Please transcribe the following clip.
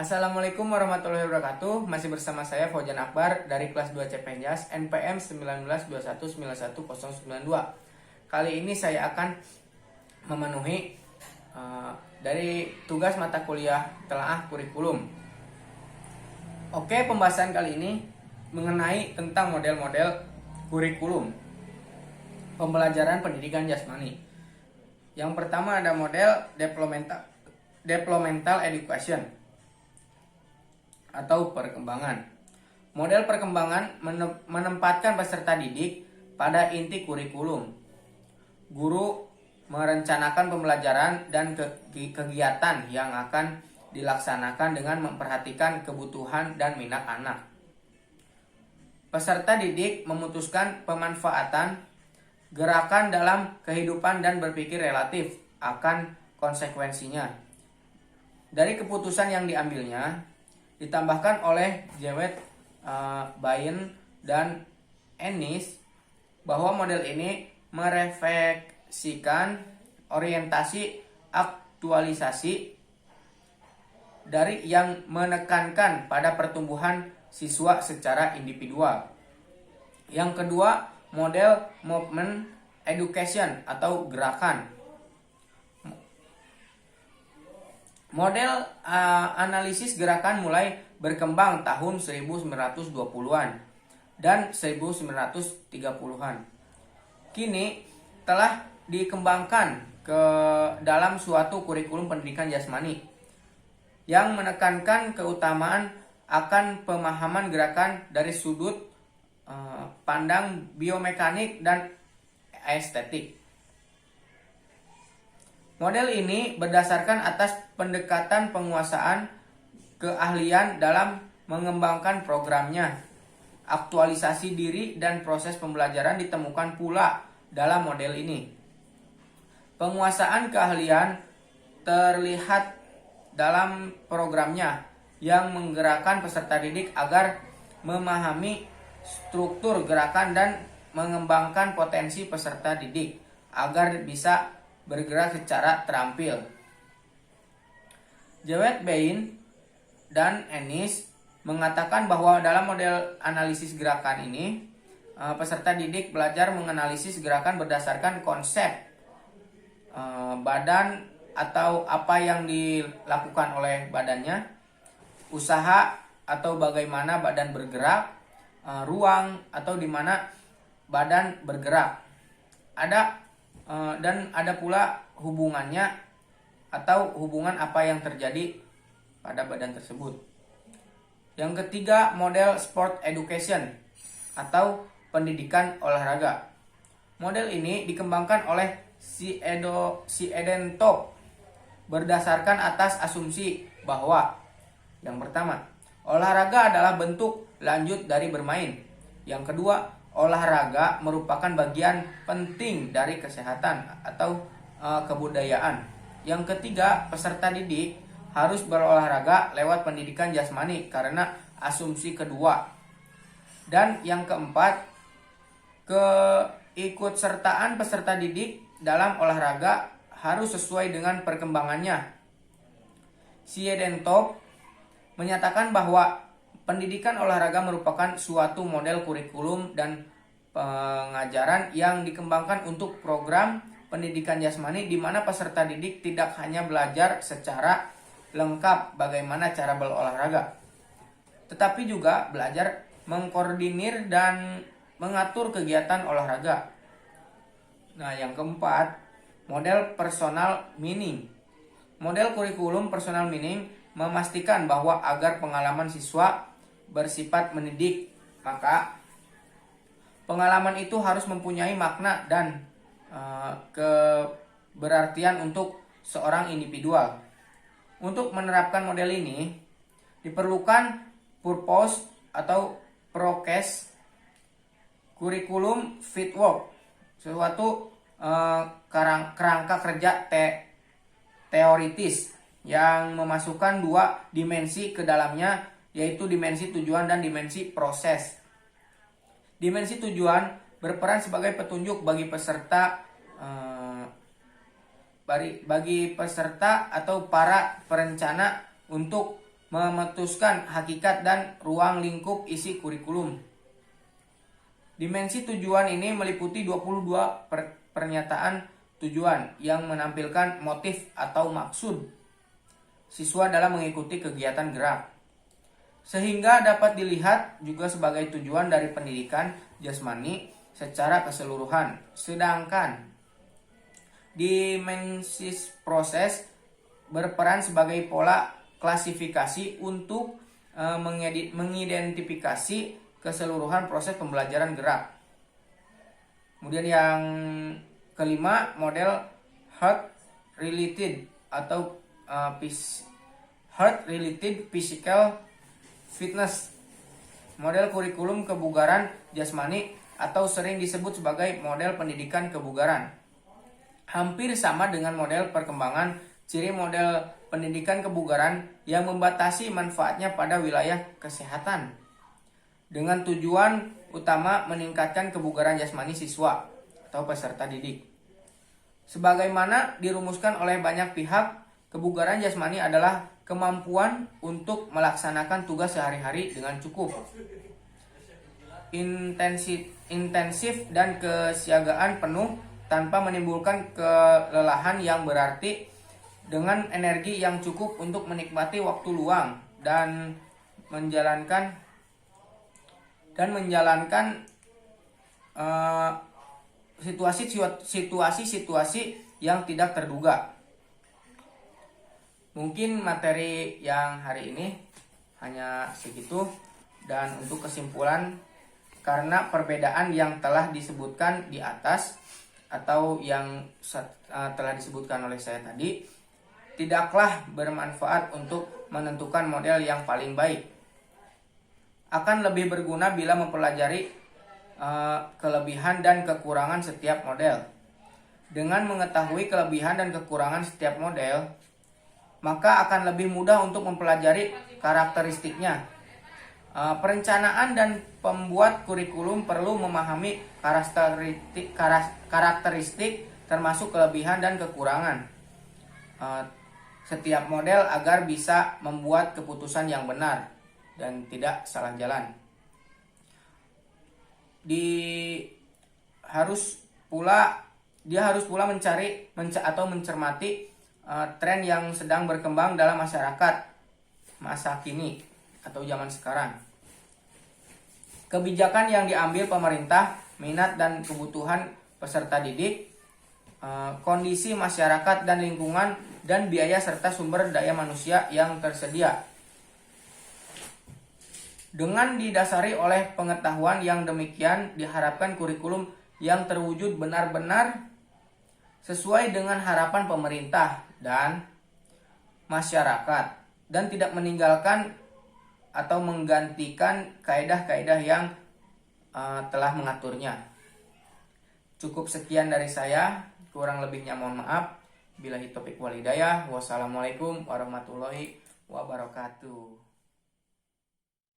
Assalamualaikum warahmatullahi wabarakatuh. Masih bersama saya Fauzan Akbar dari kelas 2 CPNJAS NPM 1921910992. Kali ini saya akan memenuhi dari tugas mata kuliah telaah kurikulum. Oke, pembahasan kali ini mengenai tentang model-model kurikulum pembelajaran pendidikan jasmani. Yang pertama ada model developmental education atau perkembangan. Model perkembangan menempatkan peserta didik pada inti kurikulum. Guru merencanakan pembelajaran dan kegiatan yang akan dilaksanakan dengan memperhatikan kebutuhan dan minat anak. Peserta didik memutuskan pemanfaatan gerakan dalam kehidupan dan berpikir relatif akan konsekuensinya. Dari keputusan yang diambilnya, ditambahkan oleh Jewett, Bain, dan Ennis bahwa model ini merefleksikan orientasi aktualisasi dari yang menekankan pada pertumbuhan siswa secara individual. Yang kedua, model movement education atau gerakan. Model analisis gerakan mulai berkembang tahun 1920-an dan 1930-an. Kini telah dikembangkan ke dalam suatu kurikulum pendidikan jasmani yang menekankan keutamaan akan pemahaman gerakan dari sudut pandang biomekanik dan estetik. Model ini berdasarkan atas pendekatan penguasaan keahlian dalam mengembangkan programnya. Aktualisasi diri dan proses pembelajaran ditemukan pula dalam model ini. Penguasaan keahlian terlihat dalam programnya yang menggerakkan peserta didik agar memahami struktur gerakan dan mengembangkan potensi peserta didik agar bisa bergerak secara terampil. Jewett, Bain, dan Ennis mengatakan bahwa dalam model analisis gerakan ini, peserta didik belajar menganalisis gerakan berdasarkan konsep badan atau apa yang dilakukan oleh badannya, usaha atau bagaimana badan bergerak, ruang atau di mana badan bergerak. Dan ada pula hubungannya atau hubungan apa yang terjadi pada badan tersebut. Yang ketiga, model sport education atau pendidikan olahraga. Model ini dikembangkan oleh Siedentop berdasarkan atas asumsi bahwa yang pertama, olahraga adalah bentuk lanjut dari bermain. Yang kedua, olahraga merupakan bagian penting dari kesehatan atau kebudayaan. Yang ketiga, peserta didik harus berolahraga lewat pendidikan jasmani karena asumsi kedua. Dan yang keempat, keikutsertaan peserta didik dalam olahraga harus sesuai dengan perkembangannya. Siedentop menyatakan bahwa pendidikan olahraga merupakan suatu model kurikulum dan pengajaran yang dikembangkan untuk program pendidikan jasmani di mana peserta didik tidak hanya belajar secara lengkap bagaimana cara berolahraga, tetapi juga belajar mengkoordinir dan mengatur kegiatan olahraga. Nah, yang keempat, model personal meaning. Model kurikulum personal meaning memastikan bahwa agar pengalaman siswa bersifat mendidik, maka pengalaman itu harus mempunyai makna dan keberartian untuk seorang individual. Untuk menerapkan model ini diperlukan purpose atau prokes kurikulum fit work, suatu kerangka kerja teoritis yang memasukkan dua dimensi ke dalamnya, yaitu dimensi tujuan dan dimensi proses. Dimensi tujuan berperan sebagai petunjuk bagi peserta atau para perencana untuk memutuskan hakikat dan ruang lingkup isi kurikulum. Dimensi tujuan ini meliputi 22 pernyataan tujuan yang menampilkan motif atau maksud siswa dalam mengikuti kegiatan gerak, sehingga dapat dilihat juga sebagai tujuan dari pendidikan jasmani secara keseluruhan. Sedangkan dimensi proses berperan sebagai pola klasifikasi untuk mengidentifikasi keseluruhan proses pembelajaran gerak. Kemudian yang kelima, model heart related atau heart related physical fitness. Model kurikulum kebugaran jasmani atau sering disebut sebagai model pendidikan kebugaran. Hampir sama dengan model perkembangan ciri model pendidikan kebugaran yang membatasi manfaatnya pada wilayah kesehatan dengan tujuan utama meningkatkan kebugaran jasmani siswa atau peserta didik. Sebagaimana dirumuskan oleh banyak pihak, kebugaran jasmani adalah kemampuan untuk melaksanakan tugas sehari-hari dengan cukup, intensif dan kesiagaan penuh tanpa menimbulkan kelelahan yang berarti, dengan energi yang cukup untuk menikmati waktu luang dan menjalankan situasi-situasi yang tidak terduga. Mungkin materi yang hari ini hanya segitu, dan untuk kesimpulan, karena perbedaan yang telah disebutkan di atas atau yang telah disebutkan oleh saya tadi tidaklah bermanfaat untuk menentukan model yang paling baik. Akan lebih berguna bila mempelajari kelebihan dan kekurangan setiap model. Dengan mengetahui kelebihan dan kekurangan setiap model, maka akan lebih mudah untuk mempelajari karakteristiknya. Perencanaan dan pembuat kurikulum perlu memahami karakteristik termasuk kelebihan dan kekurangan setiap model agar bisa membuat keputusan yang benar dan tidak salah jalan. Dia harus pula mencari atau mencermati tren yang sedang berkembang dalam masyarakat masa kini atau zaman sekarang. Kebijakan yang diambil pemerintah, minat dan kebutuhan peserta didik, kondisi masyarakat dan lingkungan, dan biaya serta sumber daya manusia yang tersedia. Dengan didasari oleh pengetahuan yang demikian, diharapkan kurikulum yang terwujud benar-benar sesuai dengan harapan pemerintah dan masyarakat, dan tidak meninggalkan atau menggantikan kaedah-kaedah yang telah mengaturnya. Cukup sekian dari saya, kurang lebihnya mohon maaf. Billahi taufiq wal hidayah. Wassalamualaikum warahmatullahi wabarakatuh.